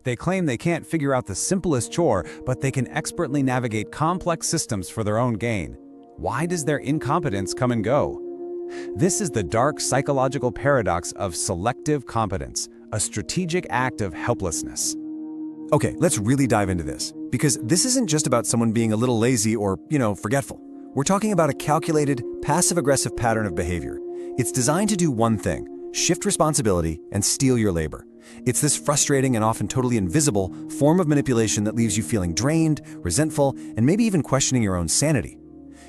They claim they can't figure out the simplest chore, but they can expertly navigate complex systems for their own gain. Why does their incompetence come and go? This is the dark psychological paradox of selective competence, a strategic act of helplessness. Okay, let's really dive into this, because this isn't just about someone being a little lazy or, forgetful. We're talking about a calculated, passive-aggressive pattern of behavior. It's designed to do one thing: shift responsibility and steal your labor. It's this frustrating and often totally invisible form of manipulation that leaves you feeling drained, resentful, and maybe even questioning your own sanity.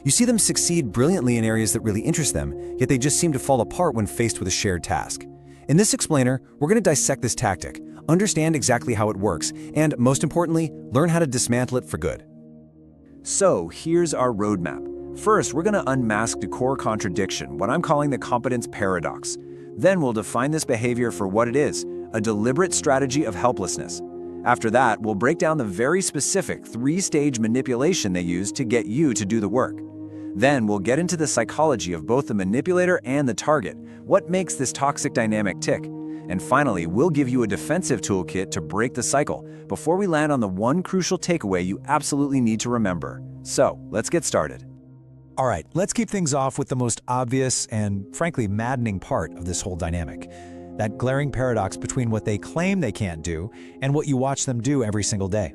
You see them succeed brilliantly in areas that really interest them, yet they just seem to fall apart when faced with a shared task. In this explainer, we're going to dissect this tactic, understand exactly how it works, and most importantly, learn how to dismantle it for good. So here's our roadmap. First, we're going to unmask the core contradiction, what I'm calling the competence paradox. Then we'll define this behavior for what it is, a deliberate strategy of helplessness. After that, we'll break down the very specific three-stage manipulation they use to get you to do the work. Then we'll get into the psychology of both the manipulator and the target, what makes this toxic dynamic tick. And finally, we'll give you a defensive toolkit to break the cycle before we land on the one crucial takeaway you absolutely need to remember. So, let's get started. All right, let's keep things off with the most obvious and, frankly, maddening part of this whole dynamic. That glaring paradox between what they claim they can't do and what you watch them do every single day.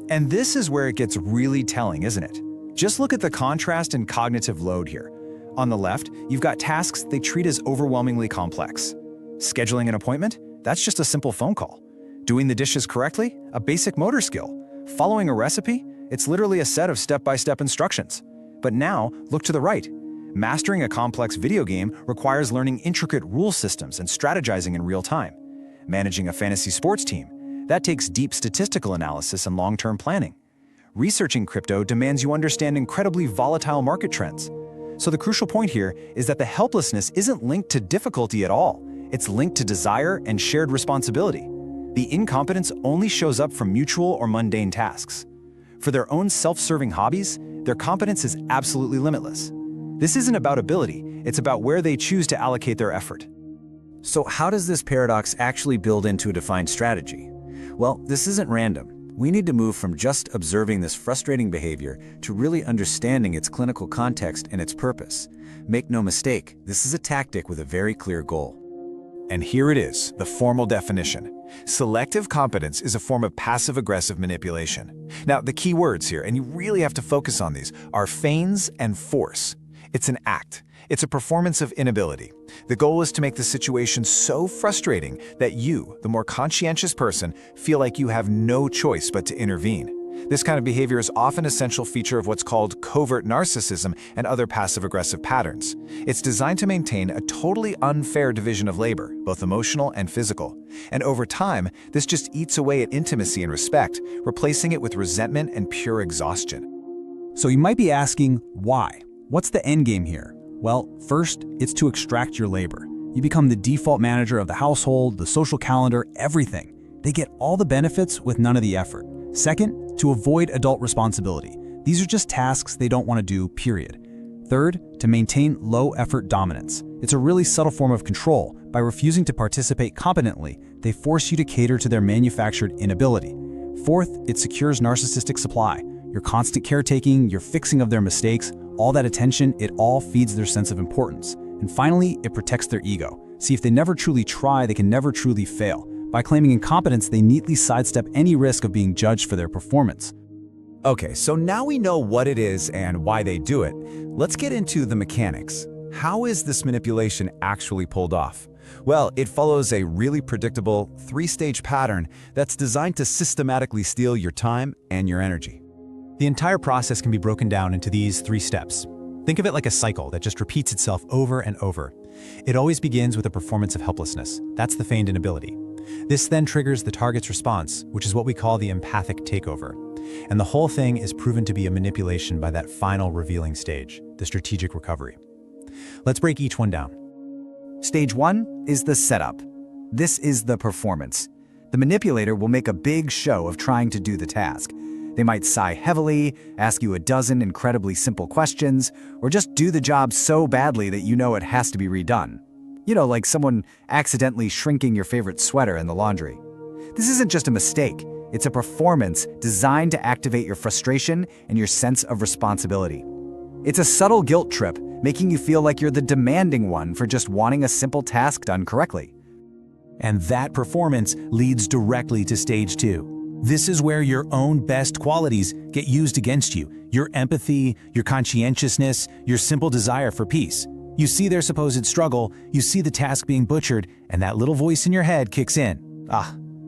And this is where it gets really telling, isn't it? Just look at the contrast in cognitive load here. On the left, you've got tasks they treat as overwhelmingly complex. Scheduling an appointment? That's just a simple phone call. Doing the dishes correctly? A basic motor skill. Following a recipe? It's literally a set of step-by-step instructions. But now, look to the right. Mastering a complex video game requires learning intricate rule systems and strategizing in real time. Managing a fantasy sports team? That takes deep statistical analysis and long-term planning. Researching crypto demands you understand incredibly volatile market trends. So the crucial point here is that the helplessness isn't linked to difficulty at all. It's linked to desire and shared responsibility. The incompetence only shows up from mutual or mundane tasks. For their own self-serving hobbies, their competence is absolutely limitless. This isn't about ability, it's about where they choose to allocate their effort. So how does this paradox actually build into a defined strategy? Well, this isn't random. We need to move from just observing this frustrating behavior to really understanding its clinical context and its purpose. Make no mistake, this is a tactic with a very clear goal. And here it is, the formal definition. Selective competence is a form of passive-aggressive manipulation. Now, the key words here, and you really have to focus on these, are feigns and force. It's an act. It's a performance of inability. The goal is to make the situation so frustrating that you, the more conscientious person, feel like you have no choice but to intervene. This kind of behavior is often an essential feature of what's called covert narcissism and other passive-aggressive patterns. It's designed to maintain a totally unfair division of labor, both emotional and physical. And over time, this just eats away at intimacy and respect, replacing it with resentment and pure exhaustion. So you might be asking, why? What's the end game here? Well, first, it's to extract your labor. You become the default manager of the household, the social calendar, everything. They get all the benefits with none of the effort. Second, to avoid adult responsibility. These are just tasks they don't want to do, period. Third, to maintain low-effort dominance. It's a really subtle form of control. By refusing to participate competently, they force you to cater to their manufactured inability. Fourth, it secures narcissistic supply. Your constant caretaking, your fixing of their mistakes, all that attention, it all feeds their sense of importance. And finally, it protects their ego. See, if they never truly try, they can never truly fail. By claiming incompetence, they neatly sidestep any risk of being judged for their performance. Okay, so now we know what it is and why they do it. Let's get into the mechanics. How is this manipulation actually pulled off? Well, it follows a really predictable three-stage pattern that's designed to systematically steal your time and your energy. The entire process can be broken down into these 3 steps. Think of it like a cycle that just repeats itself over and over. It always begins with a performance of helplessness. That's the feigned inability. This then triggers the target's response, which is what we call the empathic takeover. And the whole thing is proven to be a manipulation by that final revealing stage, the strategic recovery. Let's break each one down. Stage 1 is the setup. This is the performance. The manipulator will make a big show of trying to do the task. They might sigh heavily, ask you a dozen incredibly simple questions, or just do the job so badly that you know it has to be redone. You know, like someone accidentally shrinking your favorite sweater in the laundry. This isn't just a mistake. It's a performance designed to activate your frustration and your sense of responsibility. It's a subtle guilt trip, making you feel like you're the demanding one for just wanting a simple task done correctly. And that performance leads directly to stage 2. This is where your own best qualities get used against you. Your empathy, your conscientiousness, your simple desire for peace. You see their supposed struggle, you see the task being butchered, and that little voice in your head kicks in.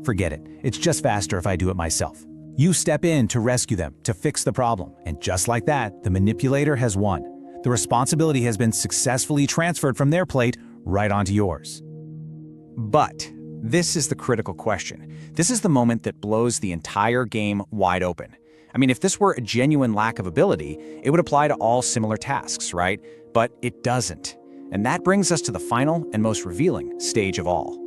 Forget it. It's just faster if I do it myself. You step in to rescue them, to fix the problem, and just like that, the manipulator has won. The responsibility has been successfully transferred from their plate right onto yours. But this is the critical question. This is the moment that blows the entire game wide open. I mean, if this were a genuine lack of ability, it would apply to all similar tasks, right? But it doesn't. And that brings us to the final and most revealing stage of all.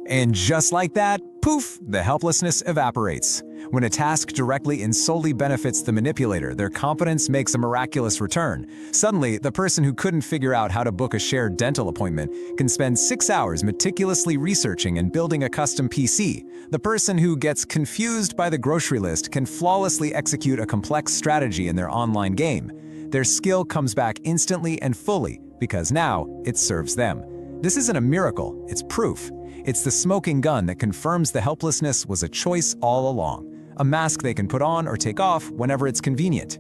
And just like that, poof, the helplessness evaporates. When a task directly and solely benefits the manipulator, their competence makes a miraculous return. Suddenly, the person who couldn't figure out how to book a shared dental appointment can spend 6 hours meticulously researching and building a custom PC. The person who gets confused by the grocery list can flawlessly execute a complex strategy in their online game. Their skill comes back instantly and fully because now it serves them. This isn't a miracle, it's proof. It's the smoking gun that confirms the helplessness was a choice all along, a mask they can put on or take off whenever it's convenient.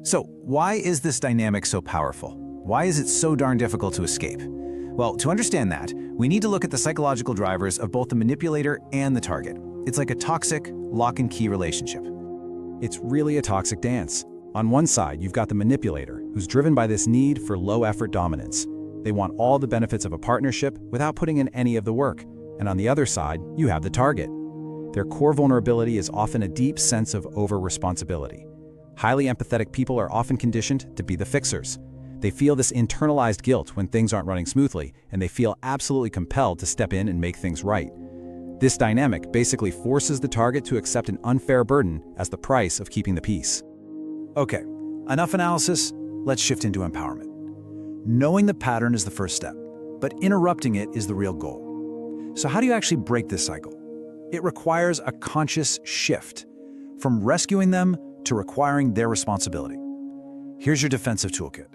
So why is this dynamic so powerful? Why is it so darn difficult to escape? Well, to understand that, we need to look at the psychological drivers of both the manipulator and the target. It's like a toxic lock-and-key relationship. It's really a toxic dance. On one side, you've got the manipulator, who's driven by this need for low-effort dominance. They want all the benefits of a partnership without putting in any of the work. And on the other side, you have the target. Their core vulnerability is often a deep sense of over-responsibility. Highly empathetic people are often conditioned to be the fixers. They feel this internalized guilt when things aren't running smoothly, and they feel absolutely compelled to step in and make things right. This dynamic basically forces the target to accept an unfair burden as the price of keeping the peace. Okay, enough analysis, let's shift into empowerment. Knowing the pattern is the first step, but interrupting it is the real goal. So how do you actually break this cycle? It requires a conscious shift, from rescuing them to requiring their responsibility. Here's your defensive toolkit.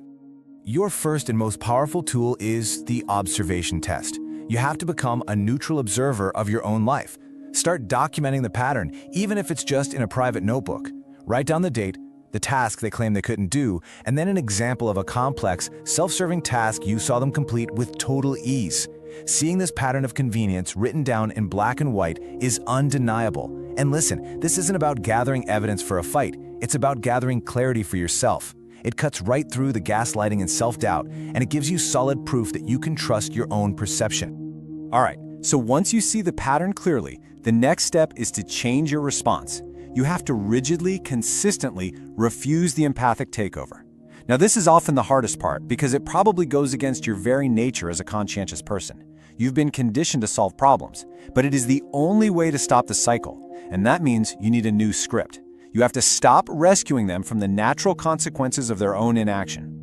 Your first and most powerful tool is the observation test. You have to become a neutral observer of your own life. Start documenting the pattern, even if it's just in a private notebook. Write down the date, the task they claim they couldn't do, and then an example of a complex, self-serving task you saw them complete with total ease. Seeing this pattern of convenience written down in black and white is undeniable. And listen, this isn't about gathering evidence for a fight. It's about gathering clarity for yourself. It cuts right through the gaslighting and self-doubt, and it gives you solid proof that you can trust your own perception. All right, so once you see the pattern clearly, the next step is to change your response. You have to rigidly, consistently refuse the empathic takeover. Now, this is often the hardest part because it probably goes against your very nature as a conscientious person. You've been conditioned to solve problems, but it is the only way to stop the cycle, and that means you need a new script. You have to stop rescuing them from the natural consequences of their own inaction.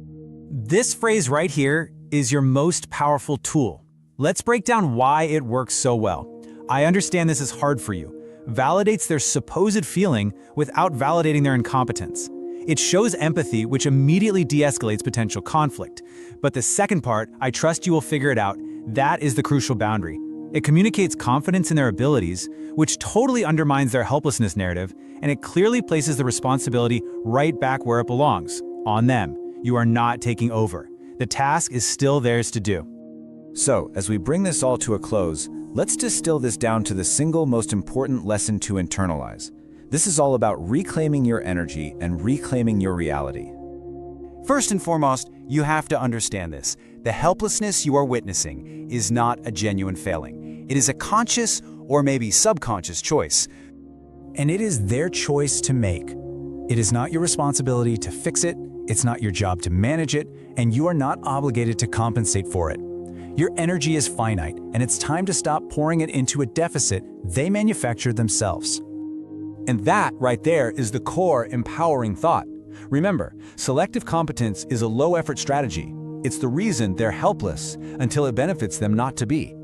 This phrase right here is your most powerful tool. Let's break down why it works so well. I understand this is hard for you. Validates their supposed feeling without validating their incompetence. It shows empathy, which immediately de-escalates potential conflict. But the second part, I trust you will figure it out, that is the crucial boundary. It communicates confidence in their abilities, which totally undermines their helplessness narrative, and it clearly places the responsibility right back where it belongs, on them. You are not taking over. The task is still theirs to do. So, as we bring this all to a close, let's distill this down to the single most important lesson to internalize. This is all about reclaiming your energy and reclaiming your reality. First and foremost, you have to understand this. The helplessness you are witnessing is not a genuine failing. It is a conscious or maybe subconscious choice. And it is their choice to make. It is not your responsibility to fix it, it's not your job to manage it, and you are not obligated to compensate for it. Your energy is finite, and it's time to stop pouring it into a deficit they manufactured themselves. And that right there is the core empowering thought. Remember, selective competence is a low-effort strategy. It's the reason they're helpless until it benefits them not to be.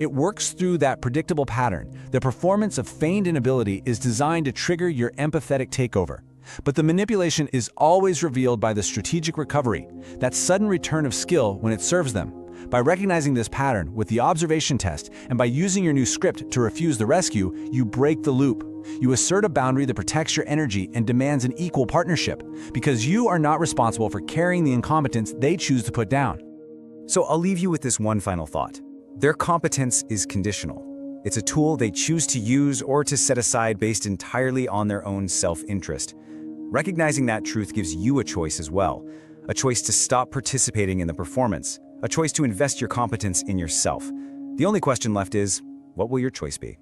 It works through that predictable pattern. The performance of feigned inability is designed to trigger your empathetic takeover. But the manipulation is always revealed by the strategic recovery, that sudden return of skill when it serves them. By recognizing this pattern with the observation test and by using your new script to refuse the rescue, you break the loop. You assert a boundary that protects your energy and demands an equal partnership, because you are not responsible for carrying the incompetence they choose to put down. So I'll leave you with this one final thought. Their competence is conditional. It's a tool they choose to use or to set aside based entirely on their own self-interest. Recognizing that truth gives you a choice as well, a choice to stop participating in the performance, a choice to invest your competence in yourself. The only question left is, what will your choice be?